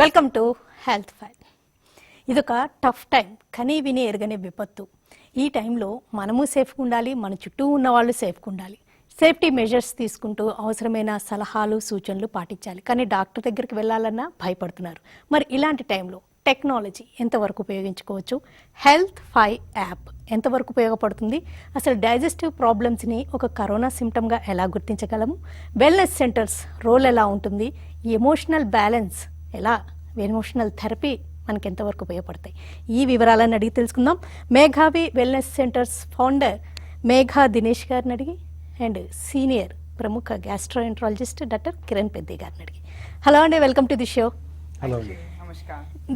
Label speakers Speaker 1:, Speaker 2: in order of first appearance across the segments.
Speaker 1: Welcome to health file. ఇదొక tough time, కనీ విని ఎరగని విపత్తు. ఈ టైంలో మనము సేఫ్గా ఉండాలి, మన చుట్టూ ఉన్న వాళ్ళు సేఫ్గా ఉండాలి. సేఫ్టీ మెజర్స్ తీసుకుంటూ అవసరమైన సలహాలు సూచనలు పాటించాలి. కానీ డాక్టర్ దగ్గరికి వెళ్ళాలన్నా భయపడుతున్నారు. మరి ఇలాంటి టైంలో టెక్నాలజీ ఎంతవరకు ఉపయోగించుకోవచ్చు? హెల్త్ ఫైవ్ యాప్ ఎంతవరకు ఉపయోగపడుతుంది? అసలు డైజెస్టివ్ ప్రాబ్లమ్స్ని ఒక కరోనా సిమ్టమ్గా ఎలా గుర్తించగలము? వెల్నెస్ సెంటర్స్ రోల్ ఎలా ఉంటుంది? ఎమోషనల్ బ్యాలెన్స్ ఎలా, ఎమోషనల్ థెరపీ మనకి ఎంతవరకు ఉపయోగపడతాయి? ఈ వివరాలను అడిగి తెలుసుకుందాం. Meghavi wellness centres founder Megha Dinesh గారిని అడిగి అండ్ సీనియర్ ప్రముఖ గ్యాస్ట్రోఎంట్రాలజిస్ట్ డాక్టర్ కిరణ్ పెద్ది గారిని అడిగి. హలో అండి, welcome to the show.
Speaker 2: Hello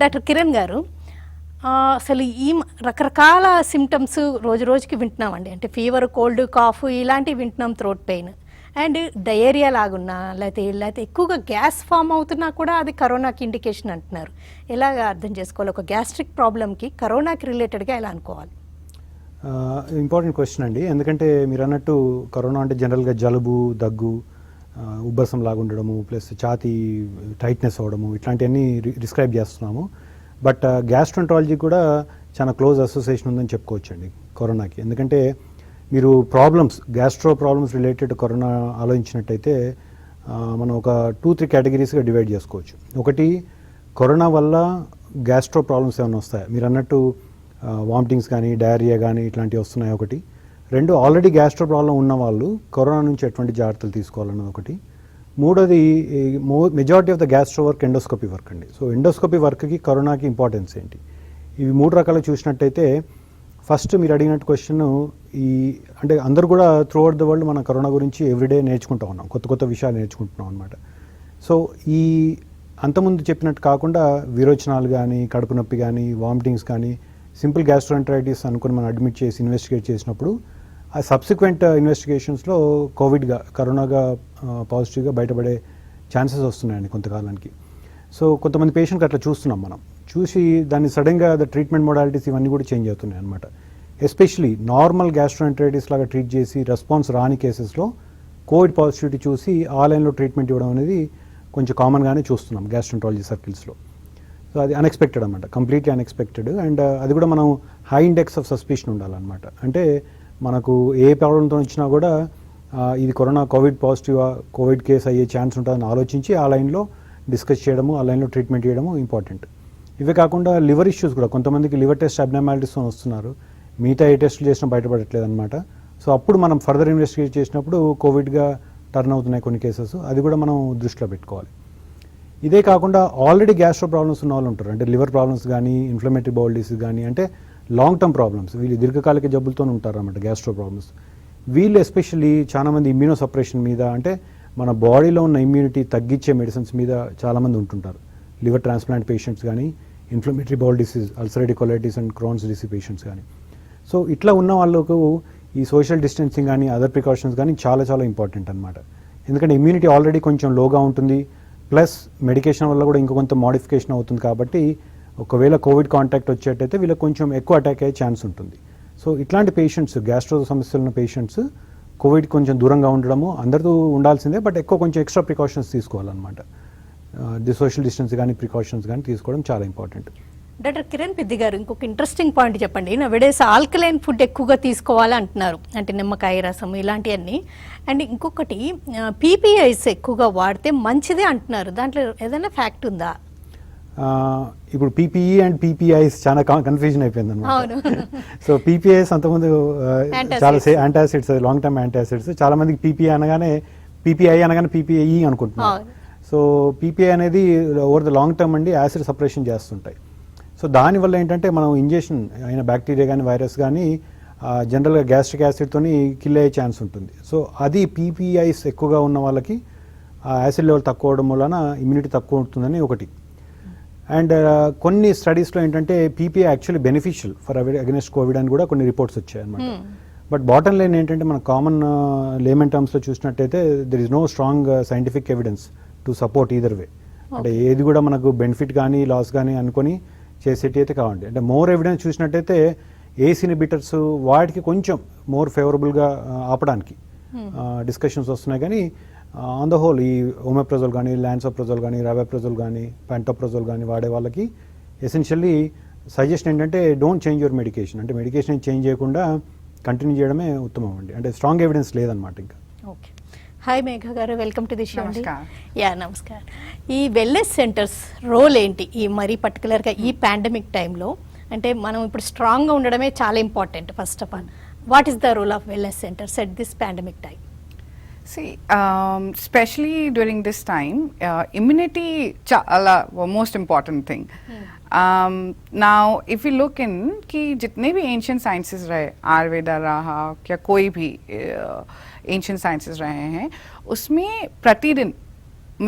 Speaker 1: doctor Kiran garu, అసలు ఈ రకరకాల సిమ్టమ్స్ రోజు రోజుకి వింటున్నామండి. అంటే ఫీవర్, కోల్డ్, కాఫ్ ఇలాంటివి వింటున్నాం, థ్రోట్ పెయిన్ అండ్ డయేరియా లాగున్నా, లేకపోతే ఎక్కువగా గ్యాస్ ఫామ్ అవుతున్నా కూడా అది కరోనాకి ఇండికేషన్ అంటున్నారు. ఎలాగ అర్థం చేసుకోవాలి? ఒక గ్యాస్ట్రిక్ ప్రాబ్లమ్కి కరోనాకి రిలేటెడ్గా ఎలా అనుకోవాలి?
Speaker 2: ఇంపార్టెంట్ క్వశ్చన్ అండి. ఎందుకంటే మీరు అన్నట్టు కరోనా అంటే జనరల్గా జలుబు, దగ్గు, ఉబ్బసం లాగా ఉండడము, ప్లస్ ఛాతీ టైట్నెస్ అవ్వడము, ఇట్లాంటివన్నీ డిస్క్రైబ్ చేస్తున్నాము. బట్ గ్యాస్ట్రోఎంట్రాలజీ కూడా చాలా క్లోజ్ అసోసియేషన్ ఉందని చెప్పుకోవచ్చండి కరోనాకి. ఎందుకంటే మీరు problems, gastro problems related corona ఆలోచించినట్టయితే మనం ఒక 2-3 కేటగిరీస్గా డివైడ్ చేసుకోవచ్చు. ఒకటి, కరోనా వల్ల గ్యాస్ట్రో ప్రాబ్లమ్స్ ఏమైనా వస్తాయి, మీరు అన్నట్టు వామిటింగ్స్ కానీ, డయేరియా కానీ ఇట్లాంటివి వస్తున్నాయి ఒకటి. రెండు, ఆల్రెడీ గ్యాస్ట్రో ప్రాబ్లం ఉన్న వాళ్ళు కరోనా నుంచి ఎటువంటి జాగ్రత్తలు తీసుకోవాలన్నది ఒకటి. మూడోది, majority of the gastro work endoscopy work అండి. సో ఎండోస్కోపీ వర్క్కి కరోనాకి ఇంపార్టెన్స్ ఏంటి? ఇవి 3 రకాలు చూసినట్టయితే, ఫస్ట్ మీరు అడిగినట్టు క్వశ్చన్, అంటే అందరూ కూడా త్రూ అవుట్ ద వరల్డ్ మన కరోనా గురించి ఎవ్రీడే నేర్చుకుంటూ ఉన్నాం, కొత్త కొత్త విషయాలు నేర్చుకుంటున్నాం అనమాట. సో ఈ అంతకుముందు చెప్పినట్టు కాకుండా విరోచనాలు కానీ, కడుపు నొప్పి కానీ, వామిటింగ్స్ కానీ, సింపుల్ గ్యాస్ట్రోఎంటరైటిస్ అనుకుని మనం అడ్మిట్ చేసి ఇన్వెస్టిగేట్ చేసినప్పుడు ఆ సబ్సిక్వెంట్ ఇన్వెస్టిగేషన్స్లో కోవిడ్గా, కరోనాగా పాజిటివ్గా బయటపడే ఛాన్సెస్ వస్తున్నాయండి కొంతకాలానికి. సో కొంతమంది పేషెంట్కి అట్లా చూస్తున్నాం మనం. చూసి దాన్ని సడన్గా ద ట్రీట్మెంట్ మోడాలిటీస్ ఇవన్నీ కూడా చేంజ్ అవుతున్నాయి అనమాట. ఎస్పెషలీ నార్మల్ గ్యాస్ట్రోఎంటరైటిస్ లాగా ట్రీట్ చేసి రెస్పాన్స్ రాని కేసెస్లో కోవిడ్ పాజిటివిటీ చూసి ఆన్లైన్లో ట్రీట్మెంట్ ఇవ్వడం అనేది కొంచెం కామన్గానే చూస్తున్నాం గ్యాస్ట్రోఎంట్రాలజీ సర్కిల్స్లో. సో అది అన్ఎక్స్పెక్టెడ్ అనమాట, కంప్లీట్లీ అన్ఎక్స్పెక్టెడ్. అండ్ అది కూడా మనం హై ఇండెక్స్ ఆఫ్ సస్పిషన్ ఉండాలన్నమాట. అంటే మనకు ఏ ప్రాబ్లంతో వచ్చినా కూడా ఇది కోవిడ్ పాజిటివా, కోవిడ్ కేసు అయ్యే ఛాన్స్ ఉంటుందని ఆలోచించి ఆ లైన్లో డిస్కస్ చేయడము, ఆ లైన్లో ట్రీట్మెంట్ చేయడము ఇంపార్టెంట్. ఇవే కాకుండా లివర్ ఇష్యూస్ కూడా, కొంతమందికి లివర్ టెస్ట్ అబ్నార్మాలిటీస్తో వస్తున్నారు, మిగతా ఏ టెస్టులు చేసినా బయటపడట్లేదు అనమాట. సో అప్పుడు మనం ఫర్దర్ ఇన్వెస్టిగేట్ చేసినప్పుడు కోవిడ్గా టర్న్ అవుతున్నాయి కొన్ని కేసెస్, అది కూడా మనం దృష్టిలో పెట్టుకోవాలి. ఇదే కాకుండా ఆల్రెడీ గ్యాస్ట్రో ప్రాబ్లమ్స్ ఉన్న వాళ్ళు ఉంటారు, అంటే లివర్ ప్రాబ్లమ్స్ కానీ, ఇన్ఫ్లమేటరీ బౌల్ డిసీజ్ కానీ, అంటే లాంగ్ టర్మ్ ప్రాబ్లమ్స్, వీళ్ళు దీర్ఘకాలిక జబ్బులతో ఉంటారు అన్నమాట గ్యాస్ట్రో ప్రాబ్లమ్స్. వీళ్ళు ఎస్పెషల్లీ చాలామంది ఇమ్యూనో సప్రెషన్ మీద, అంటే మన బాడీలో ఉన్న ఇమ్యూనిటీ తగ్గించే మెడిసిన్స్ మీద చాలామంది ఉంటుంటారు. లివర్ ట్రాన్స్ప్లాంట్ పేషెంట్స్ కానీ, inflammatory bowl disease, ulcerative colitis and Crohn's disease patients కానీ. సో ఇట్లా ఉన్న వాళ్ళకు ఈ సోషల్ డిస్టెన్సింగ్ కానీ, అదర్ ప్రికాషన్స్ కానీ చాలా చాలా ఇంపార్టెంట్ అనమాట. ఎందుకంటే ఇమ్యూనిటీ ఆల్రెడీ కొంచెం లోగా ఉంటుంది, ప్లస్ మెడికేషన్ వల్ల కూడా ఇంకొంత మోడిఫికేషన్ అవుతుంది. కాబట్టి ఒకవేళ కోవిడ్ కాంటాక్ట్ వచ్చేటైతే వీళ్ళకి కొంచెం ఎక్కువ అటాక్ అయ్యే ఛాన్స్ ఉంటుంది. సో ఇట్లాంటి పేషెంట్స్, గ్యాస్ట్రో సమస్యలు ఉన్న పేషెంట్స్ కోవిడ్ కొంచెం దూరంగా ఉండడము అందరితో ఉండాల్సిందే, బట్ ఎక్కువ కొంచెం ఎక్స్ట్రా ప్రికాషన్స్ తీసుకోవాలన్నమాట. సోషల్ డిస్టెన్స్ కానీ, ప్రికాషన్స్ కానీ తీసుకోవడం చాలా ఇంపార్టెంట్.
Speaker 1: డాక్టర్ కిరణ్ పెద్ది గారు, ఇంకొక ఇంట్రెస్టింగ్ పాయింట్ చెప్పండి. నవేడేస్ ఆల్కలైన్ ఫుడ్ ఎక్కువగా తీసుకోవాలి అంటున్నారు, అంటే నిమ్మకాయ రసం ఇలాంటివన్నీ. అండ్ ఇంకొకటి, పీపీఐస్ ఎక్కువగా వాడితే మంచిదే అంటున్నారు, దాంట్లో ఏదైనా ఫ్యాక్ట్ ఉందా?
Speaker 2: ఇప్పుడు పీపీఈ అండ్ పీపీఐస్ చాలా కన్ఫ్యూజన్ అయిపోయింది అనమాట. సో పీపీఐస్ అంతకుముందు చాలా యాంటాసిడ్స్, లాంగ్ టర్మ్ యాంటాసిడ్స్. చాలా మందికి పీపీఐ అనగానే పీపీఐ అనుకుంటున్నారు. సో పీపీఐ అనేది ఓవర్ ద లాంగ్ టర్మ్ అండి యాసిడ్ సపరేషన్ చేస్తుంటాయి. సో దానివల్ల ఏంటంటే మనం ఇంజెక్షన్ అయిన బ్యాక్టీరియా కానీ, వైరస్ కానీ జనరల్గా గ్యాస్ట్రిక్ యాసిడ్తో కిల్ అయ్యే ఛాన్స్ ఉంటుంది. సో అది పీపీఐస్ ఎక్కువగా ఉన్న వాళ్ళకి యాసిడ్ లెవెల్ తక్కువ అవడం వలన ఇమ్యూనిటీ తక్కువ ఉంటుందని ఒకటి. అండ్ కొన్ని స్టడీస్లో ఏంటంటే PPI actually beneficial for against Covid అని కూడా కొన్ని రిపోర్ట్స్ వచ్చాయి అనమాట. బట్ బాటమ్ లైన్ ఏంటంటే మన కామన్ లేమన్ టర్మ్స్లో చూసినట్టయితే there is no strong scientific evidence to support either way. అంటే ఏది కూడా మనకు బెనిఫిట్ కానీ, లాస్ కానీ అనుకొని చేసేటి అయితే కావండి. అంటే మోర్ ఎవిడెన్స్ చూసినట్టయితే ఏస్ ఇన్హిబిటర్స్ వాటికి కొంచెం మోర్ ఫేవరబుల్గా ఆపడానికి డిస్కషన్స్ వస్తున్నాయి. కానీ ఆన్ ద హోల్ ఈ ఓమెప్రజోల్ కానీ ల్యాన్సోప్రజోల్ కానీ రాబెప్రజోల్ కానీ ప్యాంటోప్రజోల్ కానీ వాడే వాళ్ళకి ఎసెన్షియల్లీ సజెషన్ ఏంటంటే డోంట్ చేంజ్ యువర్ మెడికేషన్, అంటే మెడికేషన్ చేంజ్ చేయకుండా కంటిన్యూ చేయడమే ఉత్తమం అండి. అంటే స్ట్రాంగ్ ఎవిడెన్స్ లేదనమాట ఇంకా.
Speaker 1: ఓకే. హాయ్ మేఘ గారు, వెల్కమ్ టు ది షో అండి.
Speaker 3: నమస్కారం.
Speaker 1: యా నమస్కారం. ఈ వెల్నెస్ సెంటర్స్ రోల్ ఏంటి ఈ మరీ పర్టికులర్గా ఈ పాండమిక్ టైంలో? అంటే మనం ఇప్పుడు స్ట్రాంగ్గా ఉండడమే చాలా important. First of all what is the role of wellness centres at this pandemic time?
Speaker 3: See, especially during this time, immunity chala most important thing. Now, if we look in कि जितने भी ancient sciences रहे, आयुर्वेदा रहा या कोई भी ancient sciences रहे हैं, उसमें प्रतिदिन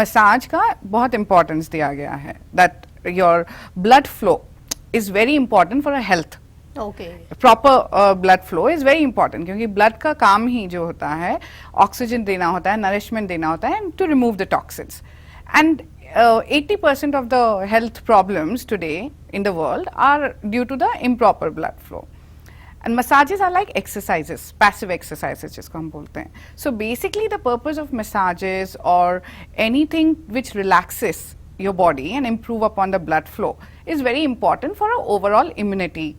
Speaker 3: मसाज का बहुत importance दिया गया है. That your blood flow is very important for a health.
Speaker 1: Okay.
Speaker 3: Proper blood flow is very important, क्योंकि ब्लड का काम ही जो होता है ऑक्सीजन देना होता है, नरिशमेंट देना होता है, to remove the toxins. And 80% of the health problems today in the world are due to the improper blood flow. And massages are like exercises, passive exercises जिसको हम बोलते हैं. So basically the purpose of massages or anything which relaxes your body and improve upon the blood flow is very important for our overall immunity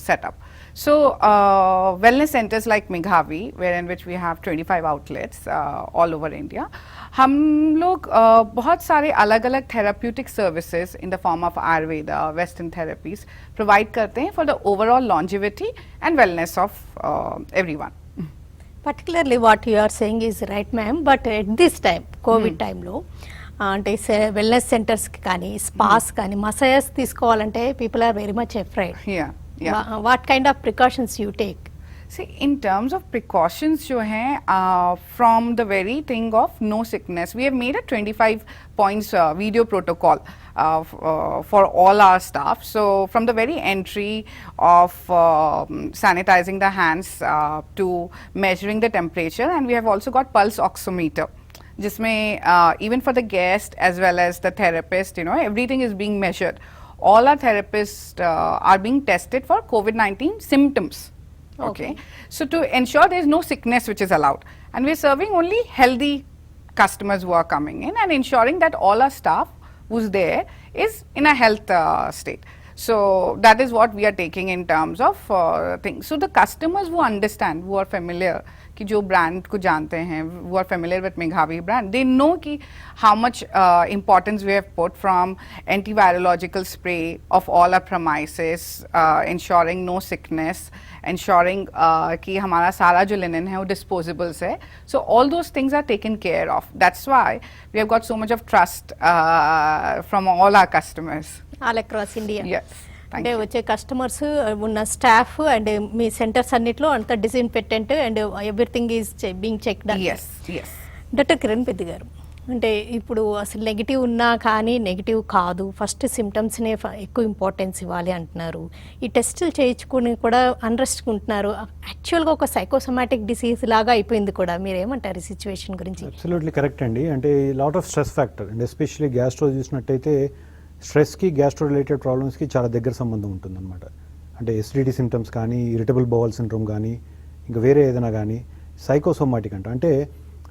Speaker 3: setup. So wellness centers like Meghavi, wherein which we have 25 outlets all over India, हम लोग बहुत सारे अलग अलग therapeutic services in the form of Ayurveda, Western therapies provide करते हैं for the overall longevity and wellness of everyone.
Speaker 1: Particularly what you are saying is right ma'am, but at this time covid టైంలో అంటే wellness సెంటర్స్కి కానీ spas కానీ massages తీసుకోవాలంటే people are very much afraid. What kind of precautions you take?
Speaker 3: See, in terms of precautions जो हैं from the very thing of no sickness, we have made a 25 points video protocol for all our staff. So from the very entry of sanitizing the hands to measuring the temperature, and we have also got pulse oximeter, जिसमें even for the guest as well as the therapist, you know, everything is being measured. All our therapists are being tested for COVID-19 symptoms. Okay. So to ensure there is no sickness which is allowed, and we are serving only healthy customers who are coming in, and ensuring that all our staff who's there is in a health state. So that is what we are taking in terms of things. So the customers who understand, who are familiar, कि जो brand को जानते हैं, who are familiar with Meghavi brand, they know कि how much importance we have put from antivirological spray of all our premises, ensuring no sickness, ensuring कि हमारा सारा जो linen है वो disposables है. So all those things are taken care of. That's why we have got so much of trust from all our customers.
Speaker 1: All across India.
Speaker 3: Yes. Thank
Speaker 1: అంటే
Speaker 3: you.
Speaker 1: వచ్చే customers ఉన్న స్టాఫ్ అండ్ మీ సెంటర్స్ అన్నిట్లో అంత disinfectant and everything is being checked.
Speaker 3: Yes, yes.
Speaker 1: Doctor Kiran Peddi గారు, అంటే ఇప్పుడు అసలు negative ఉన్నా కానీ నెగిటివ్ కాదు, ఫస్ట్ సిమ్టమ్స్నే ఎక్కువ ఇంపార్టెన్స్ ఇవ్వాలి అంటున్నారు. ఈ టెస్టులు చేయించుకుని కూడా అన్రెస్ట్గా ఉంటున్నారు. యాక్చువల్గా ఒక సైకోసమాటిక్ డిసీజ్ లాగా అయిపోయింది కూడా. మీరు ఏమంటారు ఈ సిచ్యువేషన్ గురించి?
Speaker 2: అబ్సల్యూట్లీ కరెక్ట్ అండి. అంటే lot of stress factor and especially gastro చూసినట్టయితే స్ట్రెస్కి గ్యాస్ట్రో రిలేటెడ్ ప్రాబ్లమ్స్కి చాలా దగ్గర సంబంధం ఉంటుందన్నమాట. అంటే ఎసిడిటీ సిమ్టమ్స్ కానీ, ఇరిటబుల్ బౌల్ సిండ్రోమ్ కానీ, ఇంకా వేరే ఏదైనా కానీ సైకోసోమాటిక్ అంటే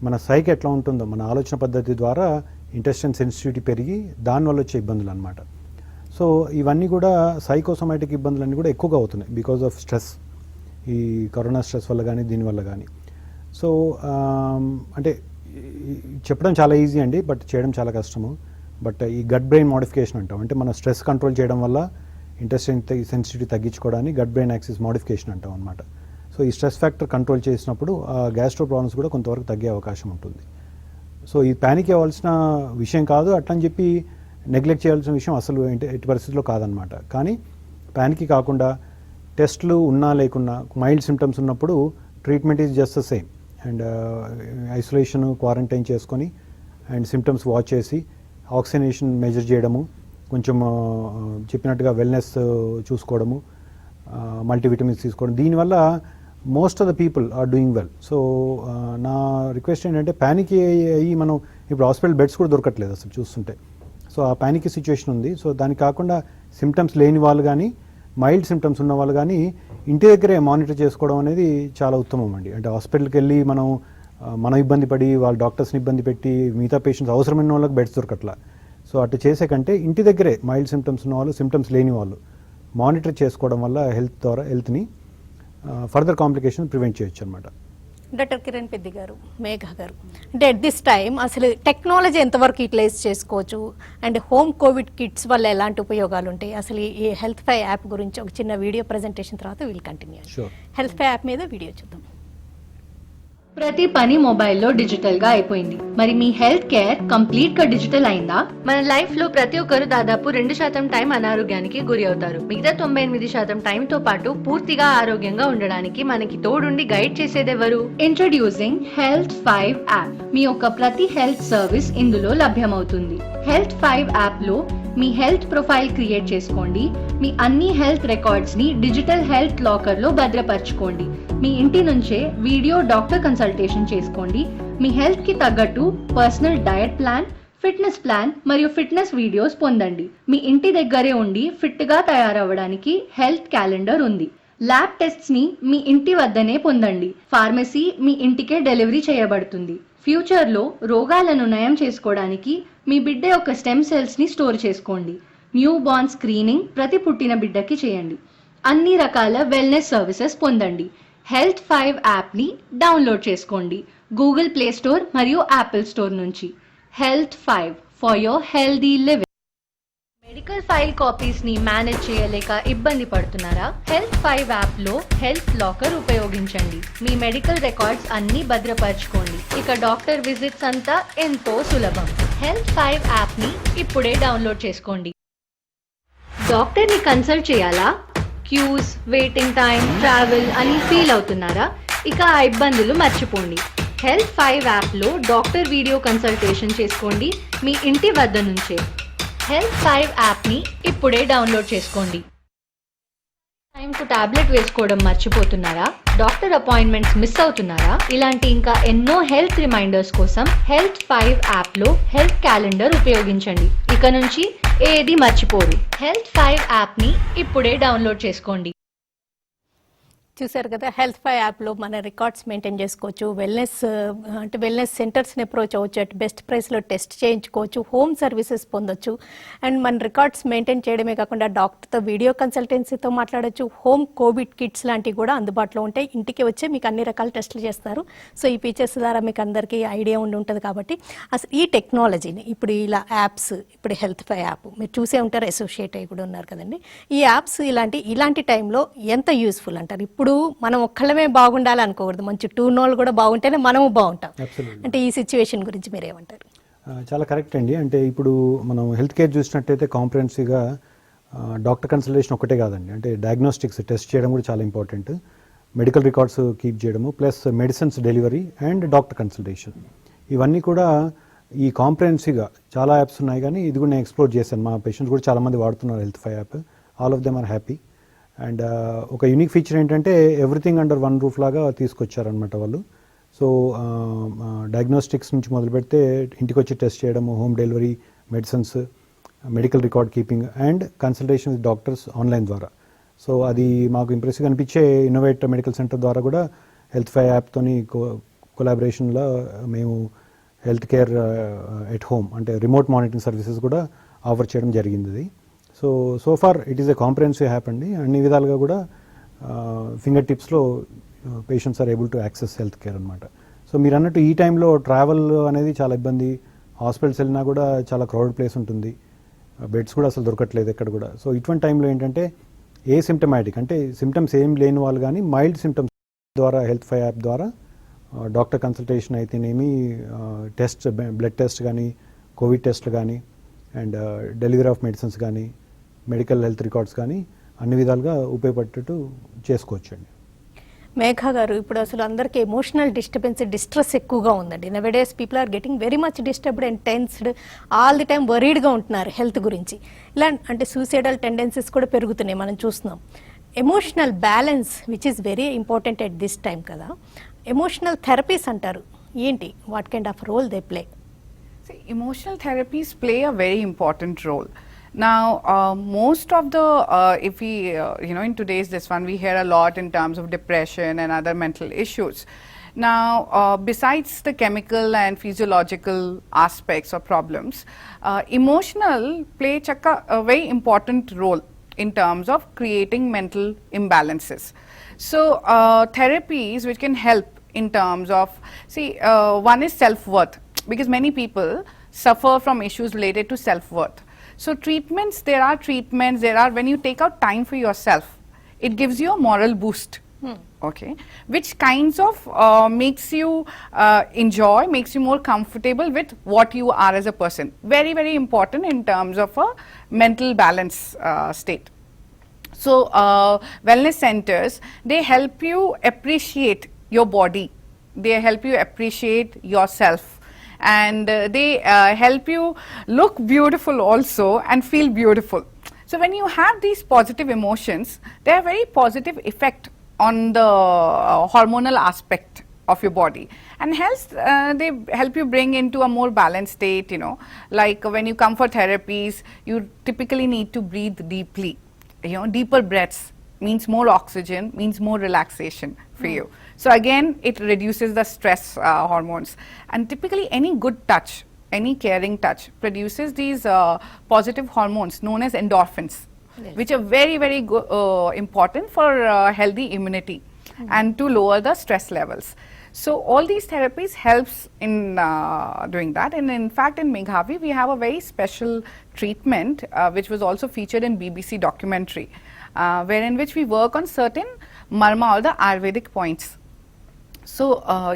Speaker 2: మన సైక్ ఎట్లా ఉంటుందో మన ఆలోచన పద్ధతి ద్వారా ఇంటెస్టైన్ సెన్సిటివిటీ పెరిగి దానివల్ల వచ్చే ఇబ్బందులు అనమాట. సో ఇవన్నీ కూడా సైకోసోమాటిక్ ఇబ్బందులన్నీ కూడా ఎక్కువగా అవుతున్నాయి బికాజ్ ఆఫ్ స్ట్రెస్, ఈ కరోనా స్ట్రెస్ వల్ల కానీ దీనివల్ల కానీ. సో అంటే చెప్పడం చాలా ఈజీ అండి, బట్ చేయడం చాలా కష్టము. బట్ ఈ గట్ బ్రెయిన్ మోడిఫికేషన్ అంటాం, అంటే మన స్ట్రెస్ కంట్రోల్ చేయడం వల్ల ఇంటెస్టైన్ సెన్సిటివిటీ తగ్గించుకోవడానికి గట్ బ్రెయిన్ యాక్సిస్ మోడిఫికేషన్ అంటాం అనమాట. సో ఈ స్ట్రెస్ ఫ్యాక్టర్ కంట్రోల్ చేసినప్పుడు ఆ గ్యాస్ట్రో ప్రాబ్లమ్స్ కూడా కొంతవరకు తగ్గే అవకాశం ఉంటుంది. సో ఈ ప్యానిక్ అవ్వాల్సిన విషయం కాదు, అట్లని చెప్పి నెగ్లెక్ట్ చేయాల్సిన విషయం అసలు ఎట్టి పరిస్థితుల్లో కాదనమాట. కానీ ప్యానిక్ కాకుండా టెస్ట్లు ఉన్నా లేకున్నా మైల్డ్ సిమ్టమ్స్ ఉన్నప్పుడు treatment is just the same. And isolation, quarantine చేసుకొని అండ్ సిమ్టమ్స్ వాచ్ చేసి ఆక్సిజనేషన్ మెజర్ చేయడము, కొంచెం చెప్పినట్టుగా వెల్నెస్ చూసుకోవడము, మల్టీవిటమిన్స్ తీసుకోవడం, దీనివల్ల most of the people are doing well. So నా రిక్వెస్ట్ ఏంటంటే ప్యానిక్ అయ్యి మనం ఇప్పుడు హాస్పిటల్ బెడ్స్ కూడా దొరకట్లేదు అసలు చూస్తుంటే. సో ఆ ప్యానిక్ సిచ్యువేషన్ ఉంది. సో దానికి కాకుండా సిమ్టమ్స్ లేని వాళ్ళు కానీ, మైల్డ్ సిమ్టమ్స్ ఉన్న వాళ్ళు కానీ ఇంటి దగ్గరే మానిటర్ చేసుకోవడం అనేది చాలా ఉత్తమం అండి. అంటే హాస్పిటల్కి వెళ్ళి మనం మనం ఇబ్బంది పడి వాళ్ళ డాక్టర్స్ని ఇబ్బంది పెట్టి మిగతా పేషెంట్స్ అవసరమైన వాళ్ళకి బెడ్స్ దొరకట్లా. సో అటు చేసే కంటే ఇంటి దగ్గరే మైల్డ్ సిమ్టమ్స్ ఉన్న వాళ్ళు, సిమ్టమ్స్ లేని వాళ్ళు మానిటర్ చేసుకోవడం వల్ల హెల్త్ని ఫర్దర్ కాంప్లికేషన్ ప్రివెంట్ చేయొచ్చు అనమాట.
Speaker 1: డాక్టర్ కిరణ్ పెద్ది గారు, మేఘా గారు, అంటే అట్ దిస్ టైం అసలు టెక్నాలజీ ఎంతవరకు యూటిలైజ్ చేసుకోవచ్చు అండ్ హోమ్ కోవిడ్ కిట్స్ వల్ల ఎలాంటి ఉపయోగాలు ఉంటాయి, అసలు ఈ హెల్త్ ఫై యాప్ గురించి ఒక చిన్న వీడియో ప్రజెంటేషన్ తర్వాత will continue.
Speaker 2: Sure.
Speaker 1: Healthify app మీద వీడియో చూద్దాం.
Speaker 4: ప్రతి పని మొబైల్లో డిజిటల్ గా అయిపోయింది. మరి మీ హెల్త్ కేర్ కంప్లీట్ గా డిజిటల్ అయిందా? మన లైఫ్ లో ప్రతి ఒక్కరు దాదాపు 2% టైం అనారోగ్యానికి గురి అవుతారు. మిగతా 98% టైం తో పాటు పూర్తిగా ఆరోగ్యంగా ఉండడానికి మనకి తోడుండి గైడ్ చేసేదెవరు? Introducing health 5 app. మీ యొక్క ప్రతి హెల్త్ సర్వీస్ ఇందులో లభ్యమవుతుంది. హెల్త్ 5 యాప్ లో మీ హెల్త్ ప్రొఫైల్ క్రియేట్ చేసుకోండి. మీ అన్ని హెల్త్ రికార్డ్స్ ని డిజిటల్ హెల్త్ లాకర్ లో భద్రపరచుకోండి. మీ ఇంటి నుంచే వీడియో డాక్టర్ కన్సల్టేషన్ చేసుకోండి. మీ హెల్త్ కి తగ్గట్టు personal diet plan, fitness plan మరియు ఫిట్నెస్ వీడియోస్ పొందండి. మీ ఇంటి దగ్గరే ఉండి ఫిట్ గా తయారవ్వడానికి హెల్త్ క్యాలెండర్ ఉంది. ల్యాబ్ టెస్ట్స్ ని మీ ఇంటి వద్దనే పొందండి. ఫార్మసీ మీ ఇంటికే డెలివరీ చేయబడుతుంది. ఫ్యూచర్ లో రోగాలను నయం చేసుకోవడానికి మీ బిడ్డ యొక్క స్టెమ్ సెల్స్ ని స్టోర్ చేసుకోండి. న్యూ బార్న్ స్క్రీనింగ్ ప్రతి పుట్టిన బిడ్డకి చేయండి. అన్ని రకాల వెల్నెస్ సర్వీసెస్ పొందండి. హెల్త్ 5 యాప్ ని డౌన్లోడ్ చేసుకోండి గూగుల్ ప్లే స్టోర్ మరియు యాపిల్ స్టోర్ నుంచి. Health 5 for your healthy living. Medical file copies ని మేనేజ్ చేయలేక ఇబ్బంది పడుతున్నారా? హెల్త్ 5 యాప్ లో హెల్త్ లాకర్ ఉపయోగించండి. మీ మెడికల్ రికార్డ్స్ అన్ని భద్రపరచుకోండి. ఇక డాక్టర్ విజిట్స్ అంతా ఎంతో సులభం. హెల్త్ 5 యాప్ ని ఇప్పుడే డౌన్లోడ్ చేసుకోండి. డాక్టర్ ని కన్సల్ట్ చేయాలా? క్యూస్, వెయిటింగ్ టైం, ట్రావెల్ అని ఫీల్ అవుతున్నారా? ఇక ఆ ఇబ్బందులు మర్చిపోండి. హెల్త్ 5 యాప్ లో డాక్టర్ వీడియో కన్సల్టేషన్ చేసుకోండి మీ ఇంటి వద్ద నుంచే. హెల్త్ 5 యాప్ ని ఇప్పుడే డౌన్లోడ్ చేసుకోండి. టైంకు టాబ్లెట్ వేసుకోవడం మర్చిపోతున్నారా? డాక్టర్ అపాయింట్మెంట్స్ మిస్ అవుతున్నారా? ఇలాంటి ఇంకా ఎన్నో హెల్త్ రిమైండర్స్ కోసం హెల్త్ 5 యాప్ లో హెల్త్ క్యాలెండర్ ఉపయోగించండి. ఇక నుంచి ఏది మర్చిపోరు. హెల్త్ 5 యాప్ ని ఇప్పుడే డౌన్లోడ్ చేసుకోండి.
Speaker 1: చూసారు కదా, హెల్త్ ఫై యాప్లో మన రికార్డ్స్ మెయింటైన్ చేసుకోవచ్చు. వెల్నెస్ సెంటర్స్ని అప్రోచ్ అవ్వచ్చు. అట్ బెస్ట్ ప్రైస్లో టెస్ట్ చేయించుకోవచ్చు. హోమ్ సర్వీసెస్ పొందొచ్చు. అండ్ మన రికార్డ్స్ మెయింటైన్ చేయడమే కాకుండా డాక్టర్తో వీడియో కన్సల్టెన్సీతో మాట్లాడొచ్చు. హోమ్ కోవిడ్ కిట్స్ లాంటివి కూడా అందుబాటులో ఉంటాయి. ఇంటికి వచ్చే మీకు అన్ని రకాల టెస్టులు చేస్తారు. సో ఈ ఫీచర్స్ ద్వారా మీకు అందరికీ ఐడియా ఉంటుంది. కాబట్టి అసలు ఈ టెక్నాలజీని ఇప్పుడు ఇలా యాప్స్, ఇప్పుడు హెల్త్ ఫై యాప్ మీరు చూసే ఉంటారు, అసోసియేట్ అయ్యి కూడా ఉన్నారు కదండి. ఈ యాప్స్ ఇలాంటి టైంలో ఎంత యూస్ఫుల్ అంటారు? ఇప్పుడు మనం ఒక్కళ్ళమే బాగుండాలి అనుకోకూడదు. మన చుట్టూ ఉన్న వాళ్ళు కూడా బాగుంటేనే మనము బాగుంటాం. అంటే ఈ సిచ్యువేషన్ గురించి మీరేమంటారు?
Speaker 2: చాలా కరెక్ట్ అండి. అంటే ఇప్పుడు మనం హెల్త్ కేర్ చూసినట్టయితే కాంప్రహెన్సివ్గా డాక్టర్ కన్సల్టేషన్ ఒకటే కాదండి. అంటే డయాగ్నోస్టిక్స్ టెస్ట్ చేయడం కూడా చాలా ఇంపార్టెంట్. మెడికల్ రికార్డ్స్ కీప్ చేయడము, plus medicines delivery and doctor consultation, ఇవన్నీ కూడా ఈ కాంప్రహెన్సివ్గా చాలా యాప్స్ ఉన్నాయి. కానీ ఇది కూడా నేను ఎక్స్ప్లోర్ చేశాను. మా పేషెంట్స్ కూడా చాలామంది వాడుతున్నారు healthify app. All of them are happy. And ఒక యూనిక్ ఫీచర్ ఏంటంటే ఎవ్రీథింగ్ అండర్ వన్ రూఫ్ లాగా తీసుకొచ్చారనమాట వాళ్ళు. సో డయాగ్నోస్టిక్స్ నుంచి మొదలు పెడితే ఇంటికి వచ్చి టెస్ట్ చేయడము, home delivery, medicines, medical record keeping and consultation with doctors online ద్వారా. సో అది మాకు ఇంప్రెసివ్గా అనిపించే ఇన్నోవేట్ మెడికల్ సెంటర్ ద్వారా కూడా హెల్త్ ఫై యాప్తోని కొలాబరేషన్లో మేము హెల్త్ కేర్ ఎట్ హోమ్ అంటే రిమోట్ మానిటరింగ్ సర్వీసెస్ కూడా ఆఫర్ చేయడం జరిగింది. So far it is a comprehensive app అండి. అన్ని విధాలుగా కూడా ఫింగర్ టిప్స్లో patients are able to access health care అనమాట. సో మీరు అన్నట్టు ఈ టైంలో ట్రావెల్ అనేది చాలా ఇబ్బంది. హాస్పిటల్స్ వెళ్ళినా కూడా చాలా క్రౌడ్ ప్లేస్ ఉంటుంది. బెడ్స్ కూడా అసలు దొరకట్లేదు ఎక్కడ కూడా. సో ఇటువంటి టైంలో ఏంటంటే సిమ్టమాటిక్ అంటే సిమ్టమ్స్ ఏం లేని వాళ్ళు కానీ మైల్డ్ సిమ్టమ్స్ ద్వారా హెల్త్ ఫై యాప్ ద్వారా డాక్టర్ కన్సల్టేషన్ అయితేనేమి, టెస్ట్, బ్లడ్ టెస్ట్ కానీ, కోవిడ్ టెస్ట్లు కానీ, అండ్ డెలివరీ ఆఫ్ మెడిసిన్స్ కానీ, మెడికల్ హెల్త్ రికార్డ్స్ కానీ అన్ని విధాలుగా ఉపయోగపడేటట్టు చేసుకోవచ్చండి.
Speaker 1: మేఘా గారు, ఇప్పుడు అసలు అందరికీ ఎమోషనల్ డిస్ట్రెస్ ఎక్కువగా ఉందండి. Nowadays people are getting very much disturbed and tensed, all the time వరీడ్గా ఉంటున్నారు హెల్త్ గురించి. ఇలా అంటే సూసైడల్ టెండెన్సీస్ కూడా పెరుగుతున్నాయి, మనం చూస్తున్నాం. Emotional balance which is very important at this time కదా. ఎమోషనల్ థెరపీస్ అంటారు, ఏంటి? What kind of role they play?
Speaker 3: Emotional therapies play a very important role. Now, most of the, if we, in today's this one, we hear a lot in terms of depression and other mental issues. Now, besides the chemical and physiological aspects or problems, emotional play a very important role in terms of creating mental imbalances. So, therapies which can help in terms of, see, one is self-worth, because many people suffer from issues related to self-worth. So, there are when you take out time for yourself, it gives you a moral boost. Okay, which kinds of makes you enjoy, makes you more comfortable with what you are as a person. Very, very important in terms of a mental balance state. So, wellness centers, they help you appreciate your body, they help you appreciate yourself, and they help you look beautiful also and feel beautiful. So, when you have these positive emotions, they have very positive effect on the hormonal aspect of your body, and hence they help you bring into a more balanced state, you know. Like when you come for therapies, you typically need to breathe deeply, you know. Deeper breaths means more oxygen, means more relaxation for you. So again, it reduces the stress hormones, and typically any good touch, any caring touch produces these positive hormones known as endorphins, which are very, very important for healthy immunity and to lower the stress levels. So, all these therapies helps in doing that, and in fact in Meghavi we have a very special treatment which was also featured in BBC documentary, wherein which we work on certain marma or the Ayurvedic points. So,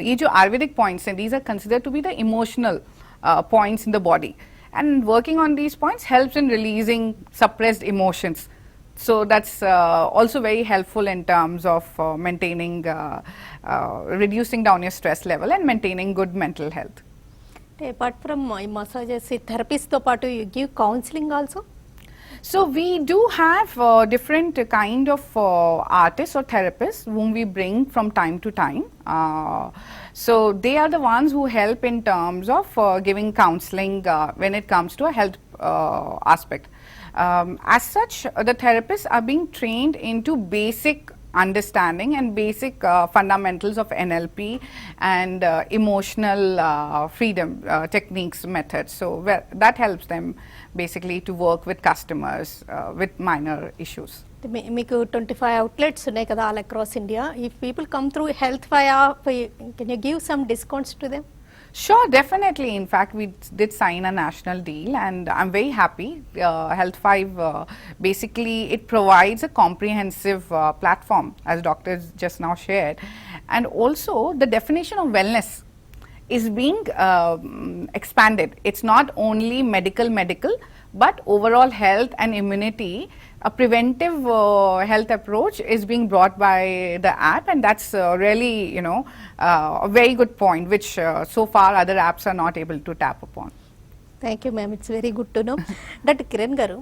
Speaker 3: ye jo Ayurvedic points, and these are considered to be the emotional points in the body. And working on these points helps in releasing suppressed emotions. So, that's also very helpful in terms of maintaining, reducing down your stress level and maintaining good mental health.
Speaker 1: Apart from massages, therapists to part, you give counseling also?
Speaker 3: So, we do have different kind of artists or therapists whom we bring from time to time. So, they are the ones who help in terms of giving counseling when it comes to a health aspect. As such, the therapists are being trained into basic understanding and basic fundamentals of NLP and emotional freedom techniques, methods. So, that helps them basically to work with customers with minor issues.
Speaker 1: మీకు 25 outlets ఉన్నాయి కదా all across India. If people come through Health Via, can you give some discounts to them?
Speaker 3: Sure, definitely. In fact, we did sign a national deal, and I'm very happy. Health 5 basically it provides a comprehensive platform, as doctors just now shared, and also the definition of wellness is being expanded. It's not only medical, but overall health and immunity. A preventive health approach is being brought by the app, and that's really, you know, a very good point, which so far other apps are not able to tap upon.
Speaker 1: Thank you ma'am, it's very good to know. Doctor Kiran గారు,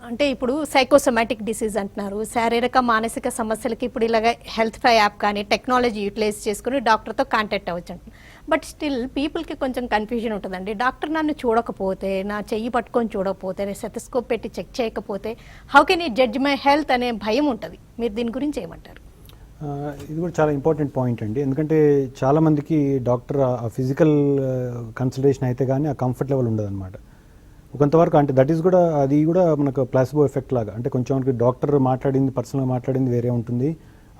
Speaker 1: అంటే ఇప్పుడు psychosomatic disease అంటున్నారు, శారీరక మానసిక సమస్యలకి ఇప్పుడు ఇలాగ health ఫై app కానీ టెక్నాలజీ యూటిలైజ్ చేసుకుని డాక్టర్తో కాంటాక్ట్ అవ్వచ్చు అంటున్నారు. బట్ స్టిల్ పీపుల్కి కొంచెం కన్ఫ్యూజన్ ఉంటుందండి. డాక్టర్ నన్ను చూడకపోతే, నా చెయ్యి పట్టుకొని చూడకపోతే, స్టెతస్కోప్ పెట్టి చెక్ చేయకపోతే హౌ కెన్ ఈ జడ్జ్ మై హెల్త్ అనే భయం ఉంటుంది. మీరు దీని గురించి ఏమంటారు?
Speaker 2: ఇది కూడా చాలా ఇంపార్టెంట్ పాయింట్ అండి. ఎందుకంటే చాలామందికి డాక్టర్ ఆ ఫిజికల్ కన్సల్టేషన్ అయితే కానీ ఆ కంఫర్ట్ లెవెల్ ఉండదన్నమాట. కొంతవరకు అంటే దట్ ఈస్ కూడా అది కూడా మనకు ప్లాసిబో ఎఫెక్ట్ లాగా, అంటే కొంచెం మనకి డాక్టర్ మాట్లాడింది పర్సనల్గా మాట్లాడింది వేరే ఉంటుంది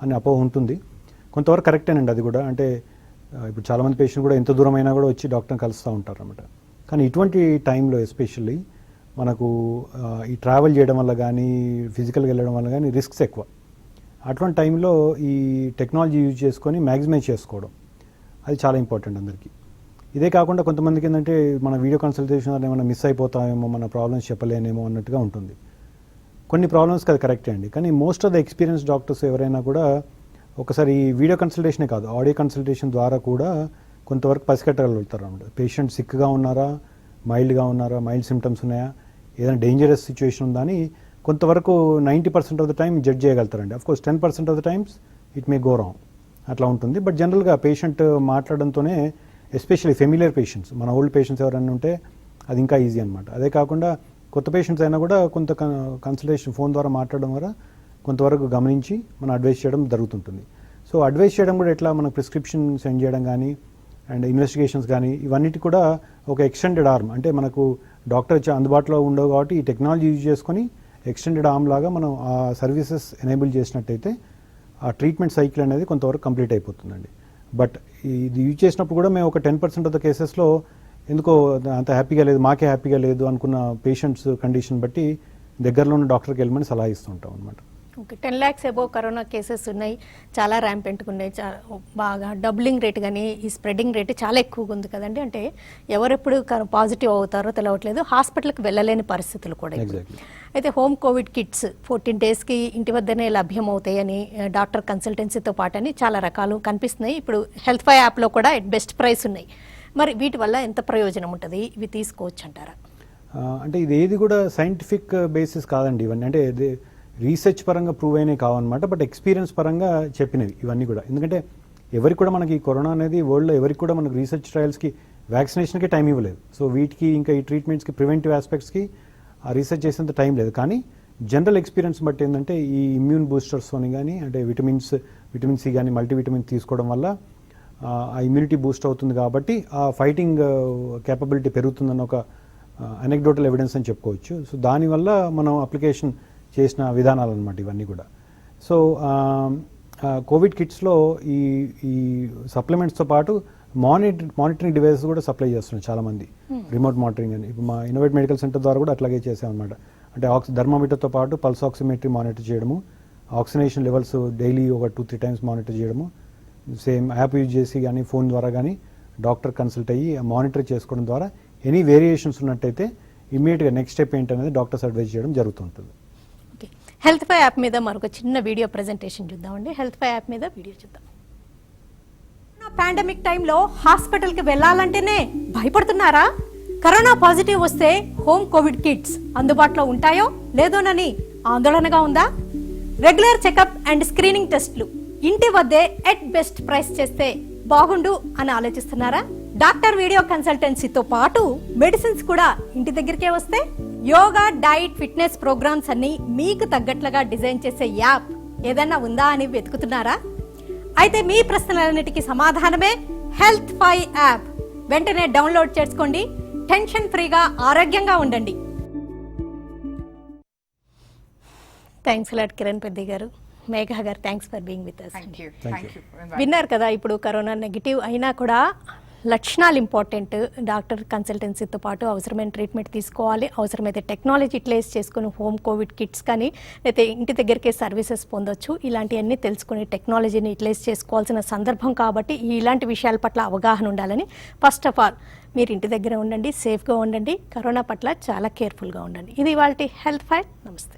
Speaker 2: అని అపోహ ఉంటుంది. కొంతవరకు కరెక్టేనండి అది కూడా. అంటే ఇప్పుడు చాలామంది పేషెంట్ కూడా ఎంత దూరమైనా కూడా వచ్చి డాక్టర్ని కలుస్తూ ఉంటారు అన్నమాట. కానీ ఇటువంటి టైంలో ఎస్పెషల్లీ మనకు ఈ ట్రావెల్ చేయడం వల్ల కానీ ఫిజికల్గా వెళ్ళడం వల్ల కానీ రిస్క్స్ ఎక్కువ. అటువంటి టైంలో ఈ టెక్నాలజీ యూజ్ చేసుకొని మ్యాక్సిమైజ్ చేసుకోవడం అది చాలా ఇంపార్టెంట్ అందరికీ. ఇదే కాకుండా కొంతమందికి ఏంటంటే మన వీడియో కన్సల్టేషన్ వల్ల ఏమైనా మిస్ అయిపోతామేమో, మన ప్రాబ్లమ్స్ చెప్పలేనేమో అన్నట్టుగా ఉంటుంది. కొన్ని ప్రాబ్లమ్స్కి అది కరెక్టే అండి. కానీ most of the experience doctors ఎవరైనా కూడా ఒకసారి వీడియో కన్సల్టేషనే కాదు, ఆడియో కన్సల్టేషన్ ద్వారా కూడా కొంతవరకు పసిగట్టగలుగుతారు అన్నమాట. పేషెంట్ సిక్గా ఉన్నారా, మైల్డ్గా ఉన్నారా, మైల్డ్ సిమ్టమ్స్ ఉన్నాయా, ఏదైనా డేంజరస్ సిచ్యువేషన్ ఉందా అని కొంతవరకు 90% ఆఫ్ ద టైం జడ్జ్ చేయగలుగుతారండి. Of course 10% of the times it may go wrong, అట్లా ఉంటుంది. బట్ జనరల్గా పేషెంట్ మాట్లాడడంతోనే, ఎస్పెషల్లీ ఫెమిలియర్ పేషెంట్స్, మన ఓల్డ్ పేషెంట్స్ ఎవరైనా ఉంటే అది ఇంకా ఈజీ అనమాట. అదే కాకుండా కొత్త పేషెంట్స్ అయినా కూడా కొంత కన్సల్టేషన్ ఫోన్ ద్వారా మాట్లాడడం ద్వారా కొంతవరకు గమనించి మనం అడ్వైస్ చేయడం జరుగుతుంటుంది. సో సో అడ్వైస్ చేయడం కూడా ఎట్లా, మనకు ప్రిస్క్రిప్షన్ సెండ్ చేయడం కానీ అండ్ ఇన్వెస్టిగేషన్స్ కానీ ఇవన్నిటి కూడా ఒక ఎక్స్టెండెడ్ ఆర్మ్, అంటే మనకు డాక్టర్ అందుబాటులో ఉండవు కాబట్టి ఈ టెక్నాలజీ యూజ్ చేసుకొని ఎక్స్టెండెడ్ ఆర్మ్ లాగా మనం ఆ సర్వీసెస్ ఎనేబుల్ చేసినట్టయితే ఆ ట్రీట్మెంట్ సైకిల్ అనేది కొంతవరకు కంప్లీట్ అయిపోతుందండి. బట్ ఇది యూజ్ చేసినప్పుడు కూడా మేము ఒక 10% ఆఫ్ ద కేసెస్లో ఎందుకో అంత హ్యాపీగా లేదు, మాకే హ్యాపీగా లేదు అనుకున్న పేషెంట్స్ కండిషన్ బట్టి దగ్గరలో ఉన్న డాక్టర్కి వెళ్ళమని సలహా ఇస్తూ ఉంటాం అనమాట.
Speaker 1: Okay, 10 lakhs above corona cases ఉన్నాయి, చాలా ర్యాంపెంట్గా ఉన్నాయి, బాగా డబ్లింగ్ రేట్ కానీ ఈ స్ప్రెడింగ్ రేట్ చాలా ఎక్కువగా ఉంది కదండి. అంటే ఎవరెప్పుడు పాజిటివ్ అవుతారో తెలవట్లేదు, హాస్పిటల్కి వెళ్ళలేని పరిస్థితులు కూడా. అయితే హోమ్ కోవిడ్ కిట్స్ 14 daysకి ఇంటి వద్దనే లభ్యం అవుతాయని, డాక్టర్ కన్సల్టెన్సీతో పాటు అని చాలా రకాలు కనిపిస్తున్నాయి. ఇప్పుడు హెల్త్ ఫై యాప్లో కూడా బెస్ట్ ప్రైస్ ఉన్నాయి. మరి వీటి వల్ల ఎంత ప్రయోజనం ఉంటుంది, ఇవి తీసుకోవచ్చు అంటారా?
Speaker 2: అంటే ఇది ఏది కూడా సైంటిఫిక్ బేసిస్ కాదండి ఇవన్నీ, అంటే రీసెర్చ్ పరంగా ప్రూవ్ అయినవి కావన్నమాట. బట్ ఎక్స్పీరియన్స్ పరంగా చెప్పినవి ఇవన్నీ కూడా. ఎందుకంటే ఎవరికి కూడా మనకి కరోనా అనేది వరల్డ్లో ఎవరికి కూడా మనకు రీసెర్చ్ ట్రయల్స్కి వ్యాక్సినేషన్కి టైం ఇవ్వలేదు. సో వీటికి ఇంకా ఈ ట్రీట్మెంట్స్కి ప్రివెంటివ్ ఆస్పెక్ట్స్కి ఆ రీసెర్చ్ చేసేంత టైం లేదు. కానీ జనరల్ ఎక్స్పీరియన్స్ బట్టి ఏంటంటే ఈ ఇమ్యూన్ బూస్టర్స్తోని కానీ, అంటే విటమిన్ సి కానీ మల్టీవిటమిన్ తీసుకోవడం వల్ల ఆ ఇమ్యూనిటీ బూస్ట్ అవుతుంది కాబట్టి ఆ ఫైటింగ్ కేపబిలిటీ పెరుగుతుందన్న ఒక అనెక్డోటల్ ఎవిడెన్స్ అని చెప్పుకోవచ్చు. సో దానివల్ల మనం అప్లికేషన్ చేసిన విధానాలు అనమాట ఇవన్నీ కూడా. సో కోవిడ్ కిట్స్లో ఈ సప్లిమెంట్స్తో పాటు మానిటరింగ్ డివైసెస్ కూడా సప్లై చేస్తున్నాయి చాలామంది, రిమోట్ మానిటరింగ్ అని. ఇప్పుడు మా ఇన్నోవేట్ మెడికల్ సెంటర్ ద్వారా కూడా అట్లాగే చేసామన్నమాట. అంటే థర్మోమీటర్తో పాటు పల్స్ ఆక్సిమెట్రీ మానిటర్ చేయడము, ఆక్సిజనేషన్ లెవెల్స్ డైలీ ఒక 2-3 times మానిటర్ చేయడము, సేమ్ యాప్ యూజ్ చేసి కానీ ఫోన్ ద్వారా కానీ డాక్టర్ కన్సల్ట్ అయ్యి మానిటర్ చేసుకోవడం ద్వారా ఎనీ వేరియేషన్స్ ఉన్నట్టయితే ఇమీడియట్గా నెక్స్ట్ స్టెప్ ఏంటనేది డాక్టర్స్ అడ్వైజ్ చేయడం జరుగుతుంటుంది.
Speaker 1: ఓకే, హెల్త్ ఫై యాప్ మీద మరొక చిన్న వీడియో ప్రెజెంటేషన్ చూద్దామండి. హెల్త్ ఫై యాప్ మీద వీడియో చూద్దాం. పాండమిక్ టైంలో హాస్పిటల్కి వెళ్ళాలంటేనే భయపడుతున్నారా? కరోనా పాజిటివ్ వస్తే హోమ్ కోవిడ్ కిట్స్ అందుబాటులో ఉంటాయో లేదోనని ఆందోళనగా ఉందా? రెగ్యులర్ చెకప్ అండ్ స్క్రీనింగ్ టెస్ట్లు ఇంటి వద్దే ఎట్ బెస్ట్ ప్రైస్ చేస్తే బాగుండు అని ఆలోచిస్తున్నారా? డాక్టర్ వీడియో కన్సల్టెన్సీతో పాటు మెడిసిన్స్ కూడా ఇంటి దగ్గరికే వస్తే, యోగా, డైట్, ఫిట్నెస్ ప్రోగ్రామ్స్ అన్ని మీకు తగ్గట్లుగా డిజైన్ చేసే యాప్ ఏదన్నా ఉందా అని వెతుకుతున్నారా? అయితే మీ ప్రశ్నలన్నిటికీ సమాధానమే హెల్త్ ఫై యాప్. వెంటనే డౌన్లోడ్ చేసుకోండి, టెన్షన్ ఫ్రీగా ఆరోగ్యంగా ఉండండి. థ్యాంక్స్ లాట్ కిరణ్ పెద్ది గారు, మేఘా గారు, thanks for being with us. విన్నారు కదా, ఇప్పుడు కరోనా నెగిటివ్ అయినా కూడా లక్షణాలు ఇంపార్టెంట్. డాక్టర్ కన్సల్టెన్సీతో పాటు అవసరమైన ట్రీట్మెంట్ తీసుకోవాలి, అవసరమైతే టెక్నాలజీ యూటిలైజ్ చేసుకుని హోమ్ కోవిడ్ కిట్స్ కానీ లేకపోతే ఇంటి దగ్గరికే సర్వీసెస్ పొందొచ్చు. ఇలాంటివన్నీ తెలుసుకుని టెక్నాలజీని యూటిలైజ్ చేసుకోవాల్సిన సందర్భం కాబట్టి ఇలాంటి విషయాల పట్ల అవగాహన ఉండాలని. ఫస్ట్ ఆఫ్ ఆల్ మీరు ఇంటి దగ్గర ఉండండి, సేఫ్గా ఉండండి, కరోనా పట్ల చాలా కేర్ఫుల్గా ఉండండి. ఇది ఇవాల్టి హెల్త్ ఫైట్. నమస్తే.